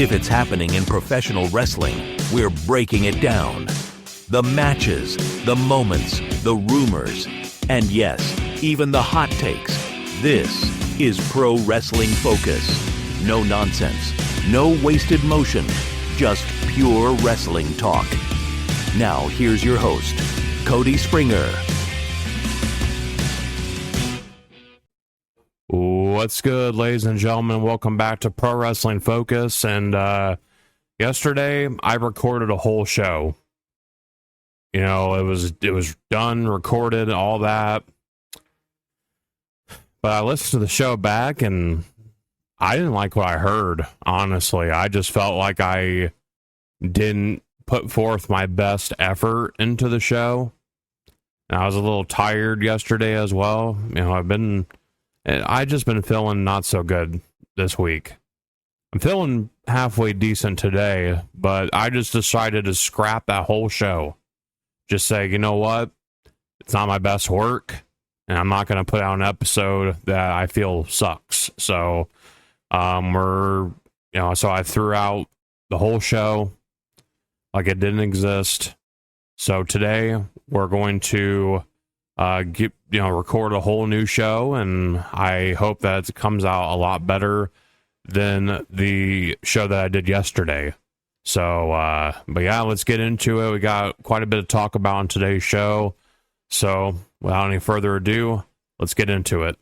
If it's happening in professional wrestling, we're breaking it down. The matches, the moments, the rumors, and yes, even the hot takes. This is Pro Wrestling Focus. No nonsense, no wasted motion, just pure wrestling talk. Now here's your host, Cody Springer. What's good, ladies and gentlemen? Welcome back to Pro Wrestling Focus. And yesterday, I recorded a whole show. You know, it was done, recorded, all that. But I listened to the show back, and I didn't like what I heard, honestly. I just felt like I didn't put forth my best effort into the show. And I was a little tired yesterday as well. You know, I just been feeling not so good this week. I'm feeling halfway decent today, but I just decided to scrap that whole show. Just say, you know what? It's not my best work, and I'm not going to put out an episode that I feel sucks. So, so I threw out the whole show like it didn't exist. So today we're going to record a whole new show, and I hope that it comes out a lot better than the show that I did yesterday. So, but yeah, let's get into it. We got quite a bit to talk about on today's show. So, without any further ado, let's get into it.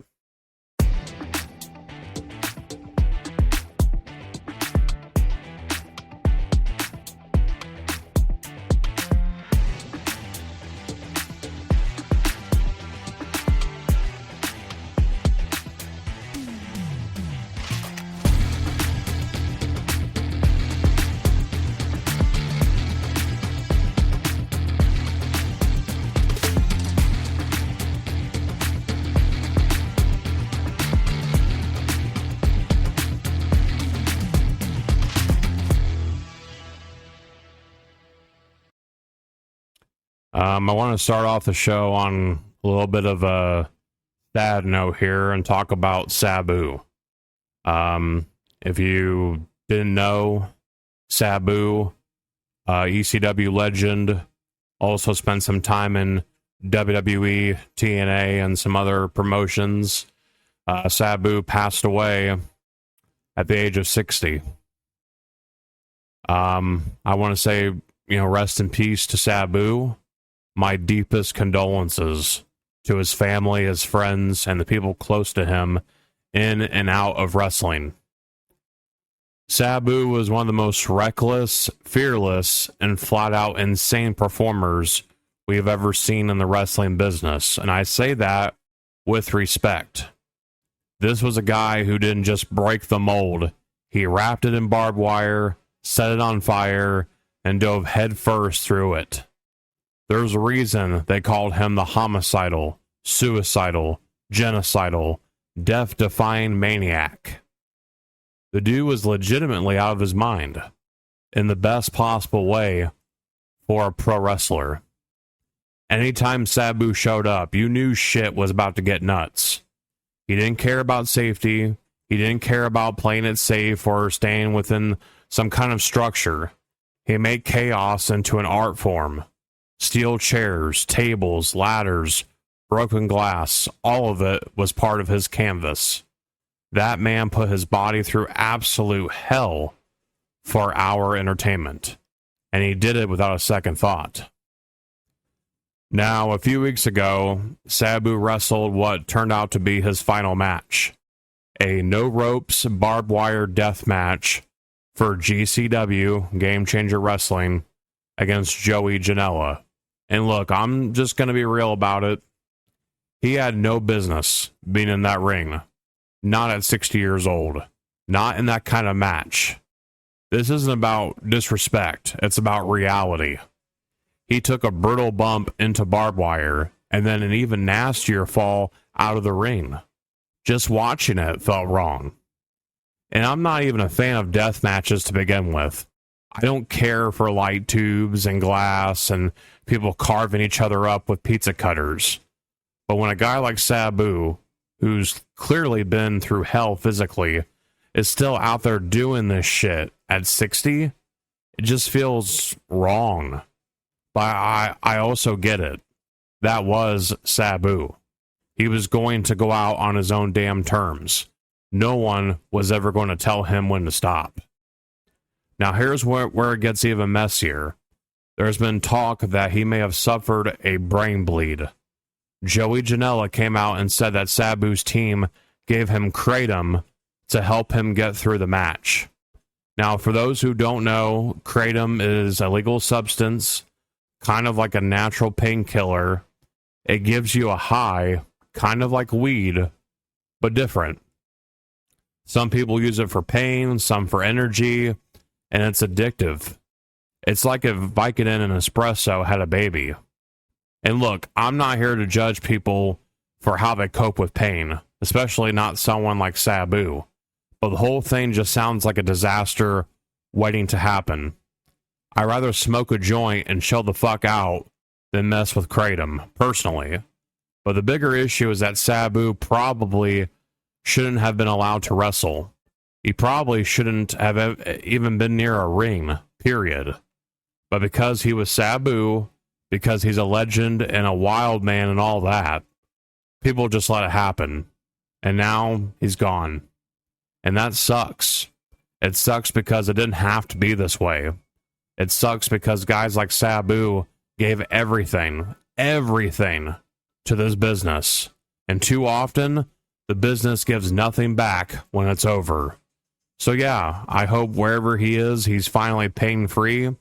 I want to start off the show on a little bit of a sad note here and talk about Sabu. If you didn't know, Sabu, ECW legend, also spent some time in WWE, TNA, and some other promotions. Sabu passed away at the age of 60. I want to say, rest in peace to Sabu. My deepest condolences to his family, his friends, and the people close to him in and out of wrestling. Sabu was one of the most reckless, fearless, and flat-out insane performers we have ever seen in the wrestling business, and I say that with respect. This was a guy who didn't just break the mold. He wrapped it in barbed wire, set it on fire, and dove headfirst through it. There's a reason they called him the homicidal, suicidal, genocidal, death-defying maniac. The dude was legitimately out of his mind, in the best possible way for a pro wrestler. Anytime Sabu showed up, you knew shit was about to get nuts. He didn't care about safety. He didn't care about playing it safe or staying within some kind of structure. He made chaos into an art form. Steel chairs, tables, ladders, broken glass, all of it was part of his canvas. That man put his body through absolute hell for our entertainment, and he did it without a second thought. Now, a few weeks ago, Sabu wrestled what turned out to be his final match, a no-ropes, barbed wire death match for GCW, Game Changer Wrestling, against Joey Janela. And look, I'm just going to be real about it. He had no business being in that ring. Not at 60 years old. Not in that kind of match. This isn't about disrespect. It's about reality. He took a brutal bump into barbed wire, and then an even nastier fall out of the ring. Just watching it felt wrong. And I'm not even a fan of death matches to begin with. I don't care for light tubes and glass and people carving each other up with pizza cutters. But when a guy like Sabu, who's clearly been through hell physically, is still out there doing this shit at 60, it just feels wrong. But I also get it. That was Sabu. He was going to go out on his own damn terms. No one was ever going to tell him when to stop. Now here's where it gets even messier. There's been talk that he may have suffered a brain bleed. Joey Janela came out and said that Sabu's team gave him kratom to help him get through the match. Now, for those who don't know, kratom is a legal substance, kind of like a natural painkiller. It gives you a high, kind of like weed, but different. Some people use it for pain, some for energy, and it's addictive. It's like if Vicodin and espresso had a baby. And look, I'm not here to judge people for how they cope with pain, especially not someone like Sabu. But the whole thing just sounds like a disaster waiting to happen. I'd rather smoke a joint and chill the fuck out than mess with kratom, personally. But the bigger issue is that Sabu probably shouldn't have been allowed to wrestle. He probably shouldn't have even been near a ring, period. But because he was Sabu, because he's a legend and a wild man and all that, people just let it happen. And now he's gone. And that sucks. It sucks because it didn't have to be this way. It sucks because guys like Sabu gave everything to this business. And too often, the business gives nothing back when it's over. So yeah, I hope wherever he is, he's finally pain-free.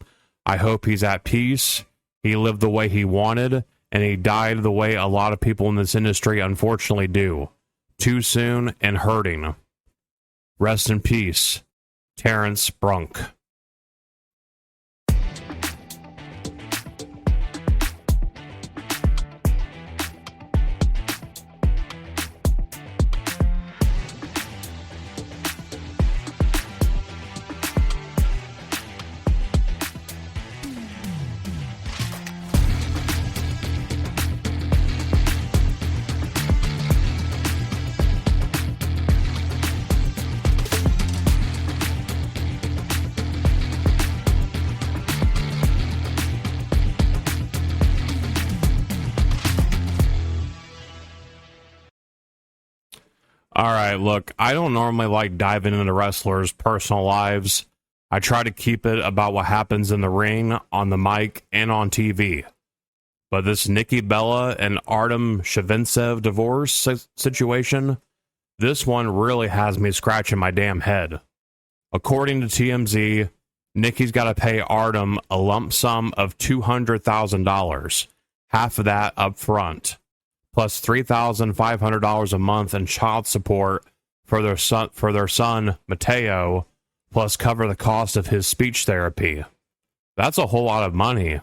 I hope he's at peace. He lived the way he wanted, and he died the way a lot of people in this industry unfortunately do. Too soon and hurting. Rest in peace, Terrence Brunk. Alright, look, I don't normally like diving into wrestlers' personal lives. I try to keep it about what happens in the ring, on the mic, and on TV. But this Nikki Bella and Artem Chigvintsev divorce situation, this one really has me scratching my damn head. According to TMZ, Nikki's got to pay Artem a lump sum of $200,000, half of that up front, plus $3,500 a month in child support for their son Mateo, plus cover the cost of his speech therapy. That's a whole lot of money,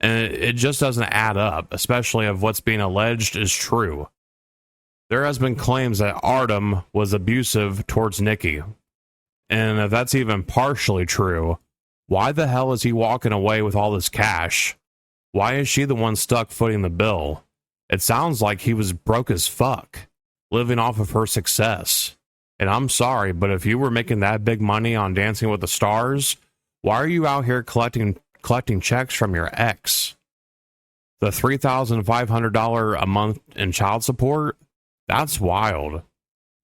and it just doesn't add up, especially if what's being alleged is true. There has been claims that Artem was abusive towards Nikki, and if that's even partially true, why the hell is he walking away with all this cash? Why is she the one stuck footing the bill? It sounds like he was broke as fuck, living off of her success. And I'm sorry, but if you were making that big money on Dancing with the Stars, why are you out here collecting checks from your ex? The $3,500 a month in child support? That's wild.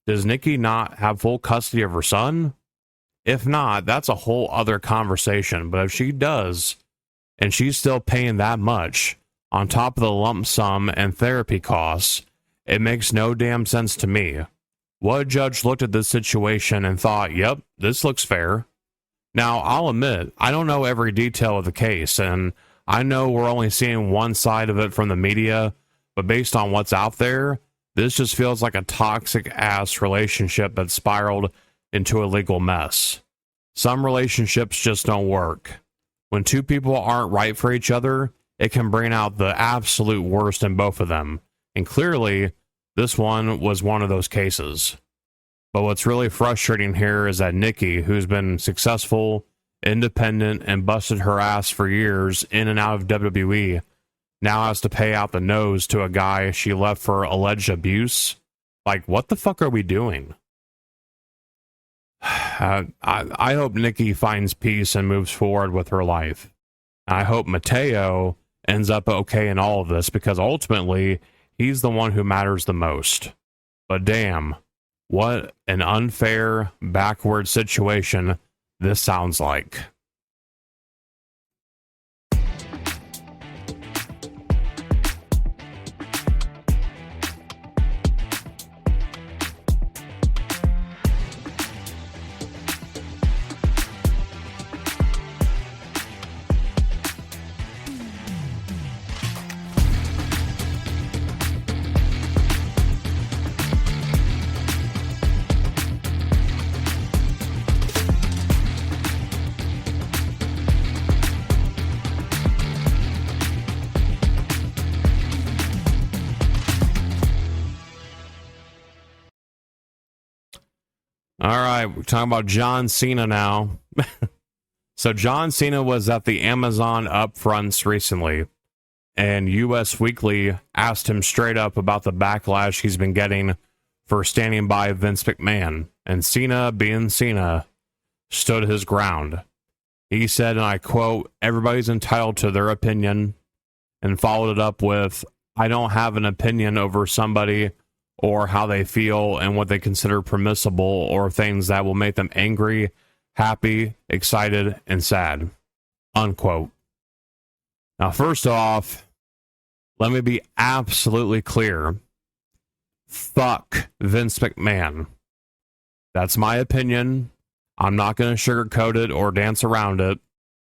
Does Nikki not have full custody of her son? If not, that's a whole other conversation. But if she does, and she's still paying that much, on top of the lump sum and therapy costs, it makes no damn sense to me. What judge looked at this situation and thought, yep, this looks fair? Now, I'll admit, I don't know every detail of the case, and I know we're only seeing one side of it from the media, but based on what's out there, this just feels like a toxic-ass relationship that spiraled into a legal mess. Some relationships just don't work. When two people aren't right for each other, it can bring out the absolute worst in both of them. And clearly, this one was one of those cases. But what's really frustrating here is that Nikki, who's been successful, independent, and busted her ass for years in and out of WWE, now has to pay out the nose to a guy she left for alleged abuse. Like, what the fuck are we doing? I hope Nikki finds peace and moves forward with her life. I hope Mateo ends up okay in all of this, because ultimately he's the one who matters the most. But damn, what an unfair, backward situation this sounds like. All right, we're talking about John Cena now. So John Cena was at the Amazon upfronts recently, and US Weekly asked him straight up about the backlash he's been getting for standing by Vince McMahon. And Cena, being Cena, stood his ground. He said, and I quote, "Everybody's entitled to their opinion," and followed it up with, "I don't have an opinion over somebody or how they feel and what they consider permissible or things that will make them angry, happy, excited, and sad." Unquote. Now, first off, let me be absolutely clear. Fuck Vince McMahon. That's my opinion. I'm not going to sugarcoat it or dance around it.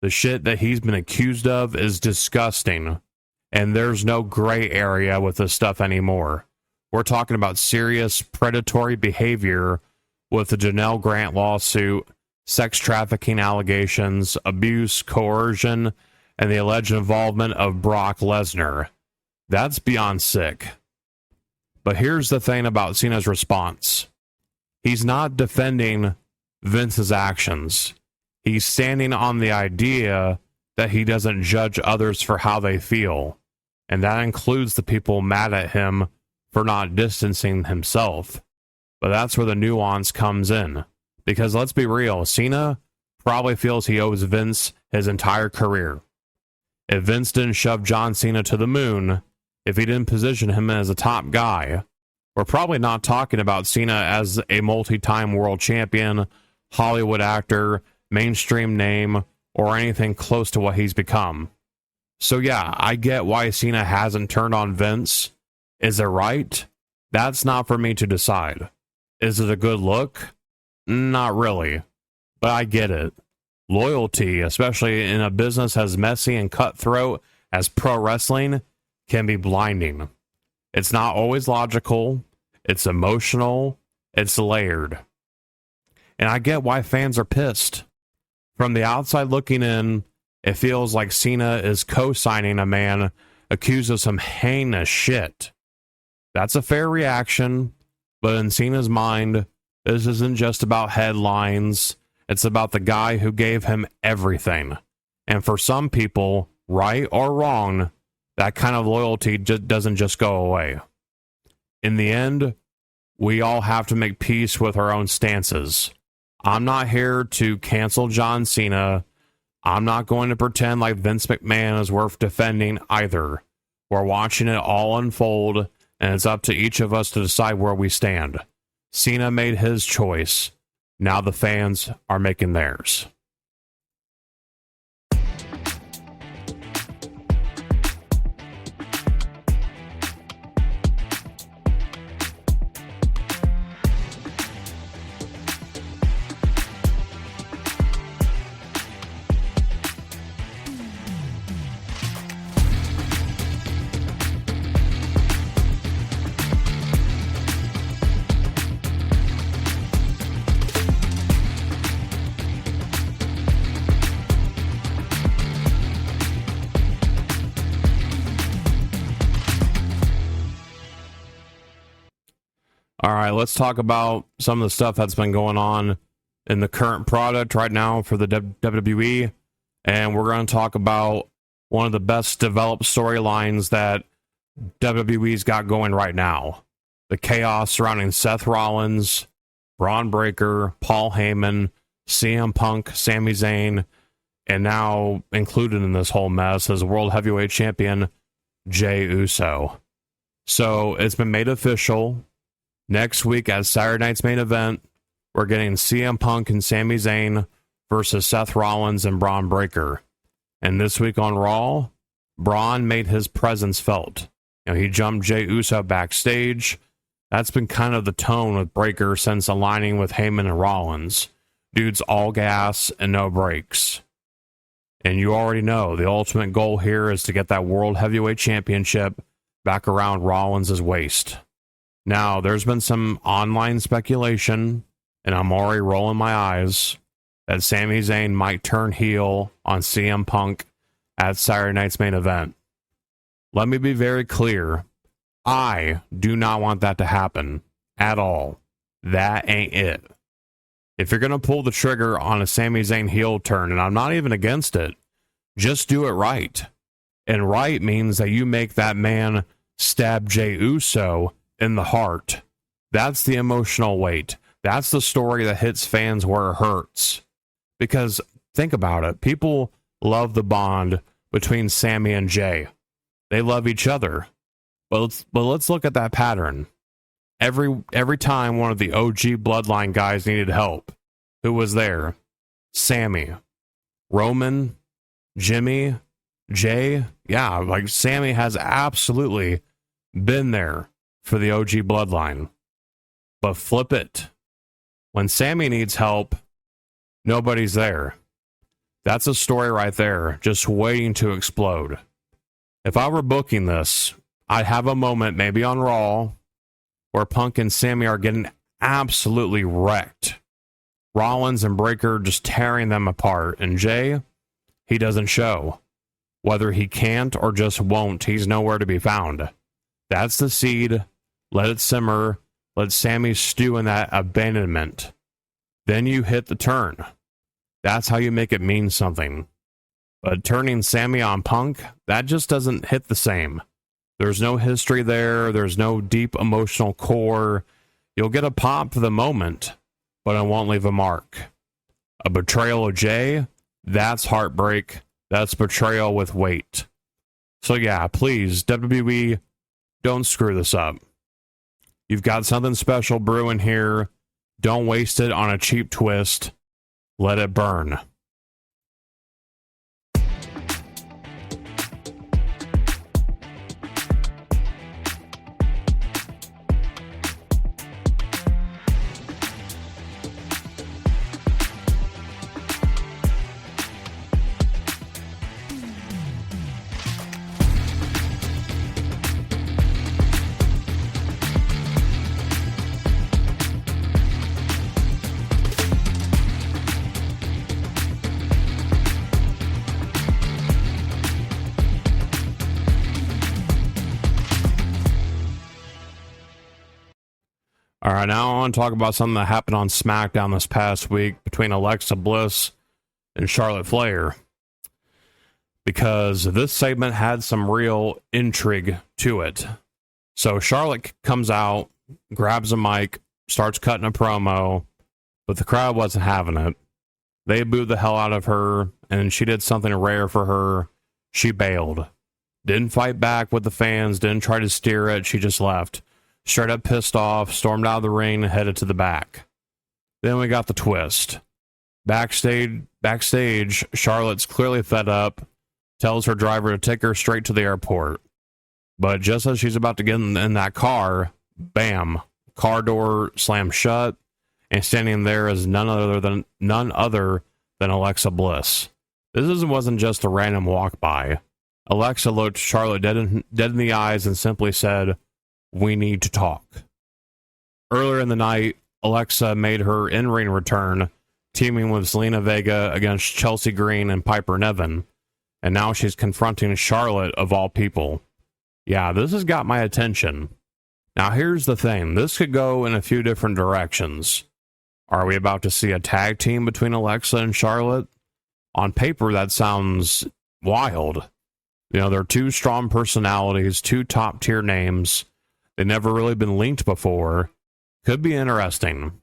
The shit that he's been accused of is disgusting, and there's no gray area with this stuff anymore. We're talking about serious predatory behavior with the Janelle Grant lawsuit, sex trafficking allegations, abuse, coercion, and the alleged involvement of Brock Lesnar. That's beyond sick. But here's the thing about Cena's response. He's not defending Vince's actions. He's standing on the idea that he doesn't judge others for how they feel. And that includes the people mad at him for not distancing himself. But that's where the nuance comes in. Because let's be real, Cena probably feels he owes Vince his entire career. If Vince didn't shove John Cena to the moon, if he didn't position him as a top guy, we're probably not talking about Cena as a multi-time world champion, Hollywood actor, mainstream name, or anything close to what he's become. So yeah, I get why Cena hasn't turned on Vince. Is it right? That's not for me to decide. Is it a good look? Not really. But I get it. Loyalty, especially in a business as messy and cutthroat as pro wrestling, can be blinding. It's not always logical. It's emotional. It's layered. And I get why fans are pissed. From the outside looking in, it feels like Cena is co-signing a man accused of some heinous shit. That's a fair reaction, but in Cena's mind, this isn't just about headlines. It's about the guy who gave him everything. And for some people, right or wrong, that kind of loyalty doesn't just go away. In the end, we all have to make peace with our own stances. I'm not here to cancel John Cena. I'm not going to pretend like Vince McMahon is worth defending either. We're watching it all unfold, and it's up to each of us to decide where we stand. Cena made his choice. Now the fans are making theirs. All right, let's talk about some of the stuff that's been going on in the current product right now for the WWE. And we're going to talk about one of the best developed storylines that WWE's got going right now. The chaos surrounding Seth Rollins Braun Breakker, Paul Heyman, CM Punk, Sami Zayn, and now included in this whole mess is World Heavyweight Champion Jey Uso. So it's been made official. Next week at Saturday night's main event, we're getting CM Punk and Sami Zayn versus Seth Rollins and Braun Breakker. And this week on Raw, Braun made his presence felt. He jumped Jey Uso backstage. That's been kind of the tone with Breakker since aligning with Heyman and Rollins. Dude's all gas and no brakes. And you already know the ultimate goal here is to get that World Heavyweight Championship back around Rollins' waist. Now, there's been some online speculation, and I'm already rolling my eyes, that Sami Zayn might turn heel on CM Punk at Saturday night's main event. Let me be very clear. I do not want that to happen at all. That ain't it. If you're going to pull the trigger on a Sami Zayn heel turn, and I'm not even against it, just do it right. And right means that you make that man stab Jey Uso in the heart. That's the emotional weight. That's the story that hits fans where it hurts. Because think about it. People love the bond between Sami and Jey. They love each other. But let's look at that pattern. Every time one of the OG bloodline guys needed help, who was there? Sami. Roman, Jimmy, Jey. Yeah, like Sami has absolutely been there for the OG bloodline. But flip it. When Sami needs help, nobody's there. That's a story right there, just waiting to explode. If I were booking this, I'd have a moment, maybe on Raw, where Punk and Sami are getting absolutely wrecked. Rollins and Breakker just tearing them apart. And Jey, he doesn't show. Whether he can't or just won't, he's nowhere to be found. That's the seed. Let it simmer. Let Sami stew in that abandonment. Then you hit the turn. That's how you make it mean something. But turning Sami on Punk, that just doesn't hit the same. There's no history there. There's no deep emotional core. You'll get a pop for the moment, but it won't leave a mark. A betrayal of Jey, that's heartbreak. That's betrayal with weight. So yeah, please, WWE, don't screw this up. You've got something special brewing here. Don't waste it on a cheap twist. Let it burn. All right, now I want to talk about something that happened on SmackDown this past week between Alexa Bliss and Charlotte Flair. Because this segment had some real intrigue to it. So Charlotte comes out, grabs a mic, starts cutting a promo, but the crowd wasn't having it. They booed the hell out of her, and she did something rare for her. She bailed. Didn't fight back with the fans, didn't try to steer it, she just left. Straight up pissed off, stormed out of the ring, and headed to the back. Then we got the twist. Backstage, Charlotte's clearly fed up, tells her driver to take her straight to the airport. But just as she's about to get in that car, bam, car door slams shut, and standing there is none other than Alexa Bliss. This wasn't just a random walk by. Alexa looked Charlotte dead in the eyes and simply said, "We need to talk." Earlier in the night, Alexa made her in-ring return, teaming with Zelina Vega against Chelsea Green and Piper Niven, and now she's confronting Charlotte of all people. Yeah, this has got my attention. Now here's the thing, this could go in a few different directions. Are we about to see a tag team between Alexa and Charlotte? On paper, that sounds wild. They're two strong personalities, two top-tier names. They've never really been linked before. Could be interesting.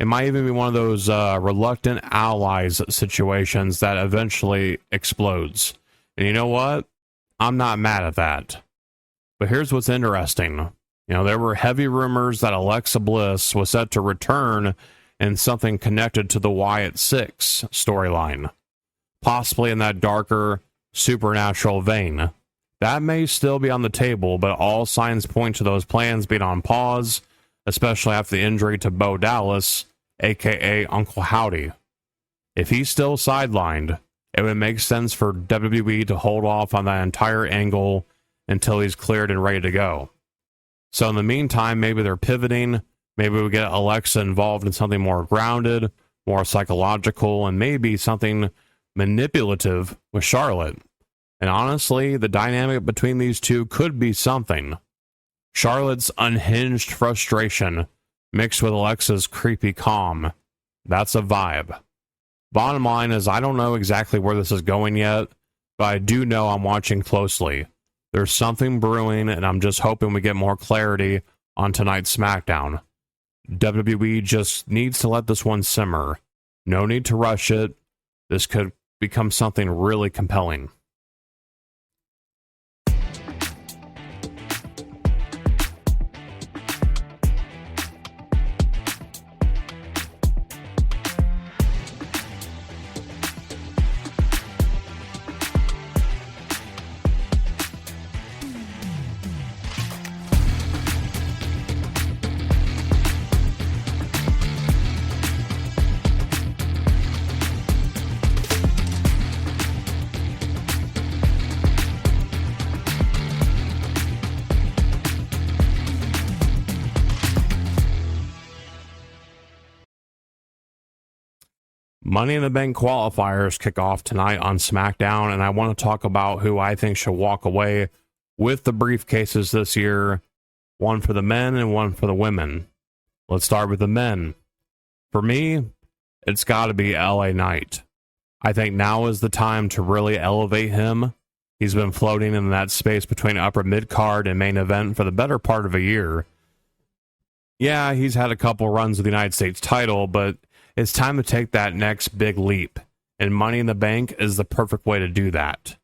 It might even be one of those reluctant allies situations that eventually explodes. And you know what? I'm not mad at that. But here's what's interesting. You know, there were heavy rumors that Alexa Bliss was set to return in something connected to the Wyatt Six storyline, possibly in that darker supernatural vein. That may still be on the table, but all signs point to those plans being on pause, especially after the injury to Bo Dallas, aka Uncle Howdy. If he's still sidelined, it would make sense for WWE to hold off on that entire angle until he's cleared and ready to go. So in the meantime, maybe they're pivoting. Maybe we get Alexa involved in something more grounded, more psychological, and maybe something manipulative with Charlotte. And honestly, the dynamic between these two could be something. Charlotte's unhinged frustration mixed with Alexa's creepy calm. That's a vibe. Bottom line is, I don't know exactly where this is going yet, but I do know I'm watching closely. There's something brewing, and I'm just hoping we get more clarity on tonight's SmackDown. WWE just needs to let this one simmer. No need to rush it. This could become something really compelling. Money in the Bank qualifiers kick off tonight on SmackDown, and I want to talk about who I think should walk away with the briefcases this year. One for the men and one for the women. Let's start with the men. For me, it's got to be LA Knight. I think now is the time to really elevate him. He's been floating in that space between upper mid-card and main event for the better part of a year. Yeah, he's had a couple runs with the United States title, but it's time to take that next big leap, and Money in the Bank is the perfect way to do that.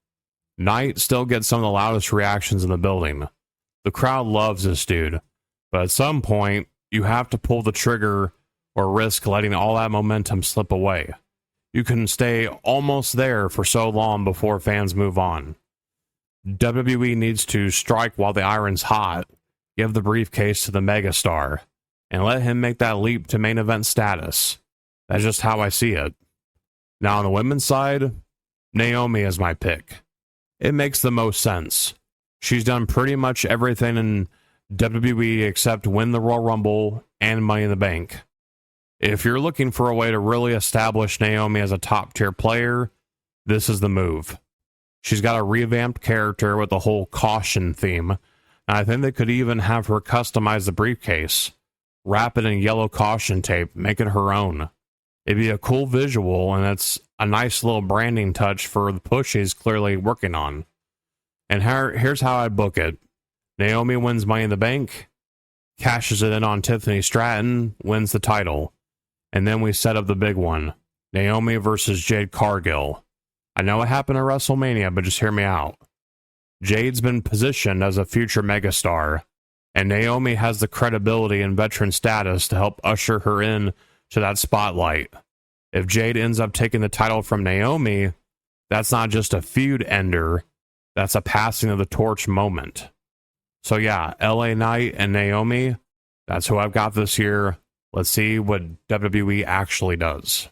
Knight still gets some of the loudest reactions in the building. The crowd loves this dude, but at some point, you have to pull the trigger or risk letting all that momentum slip away. You can stay almost there for so long before fans move on. WWE needs to strike while the iron's hot, give the briefcase to the megastar, and let him make that leap to main event status. That's just how I see it. Now, on the women's side, Naomi is my pick. It makes the most sense. She's done pretty much everything in WWE except win the Royal Rumble and Money in the Bank. If you're looking for a way to really establish Naomi as a top-tier player, this is the move. She's got a revamped character with the whole caution theme, and I think they could even have her customize the briefcase, wrap it in yellow caution tape, make it her own. It'd be a cool visual, and it's a nice little branding touch for the push he's clearly working on. And here's how I'd book it. Naomi wins Money in the Bank, cashes it in on Tiffany Stratton, wins the title. And then we set up the big one. Naomi versus Jade Cargill. I know it happened at WrestleMania, but just hear me out. Jade's been positioned as a future megastar, and Naomi has the credibility and veteran status to help usher her in to that spotlight. If Jade ends up taking the title from Naomi, that's not just a feud ender, that's a passing of the torch moment. So yeah, LA Knight and Naomi, that's who I've got this year. Let's see what WWE actually does.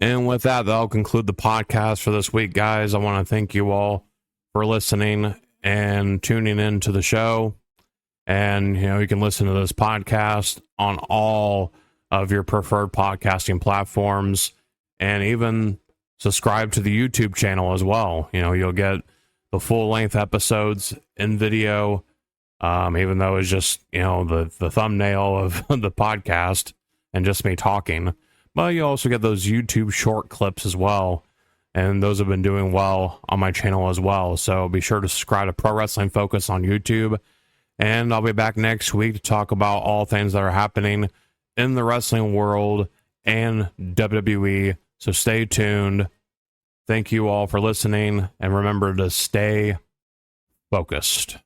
And with that, that'll conclude the podcast for this week, guys. I want to thank you all for listening and tuning in to the show. And, you know, you can listen to this podcast on all of your preferred podcasting platforms, and even subscribe to the YouTube channel as well. You know, you'll get the full length episodes in video, even though it's just, you know, the thumbnail of the podcast and just me talking. But you also get those YouTube short clips as well, and those have been doing well on my channel as well. So be sure to subscribe to Pro Wrestling Focus on YouTube, and I'll be back next week to talk about all things that are happening in the wrestling world and WWE. So stay tuned. Thank you all for listening, and remember to stay focused.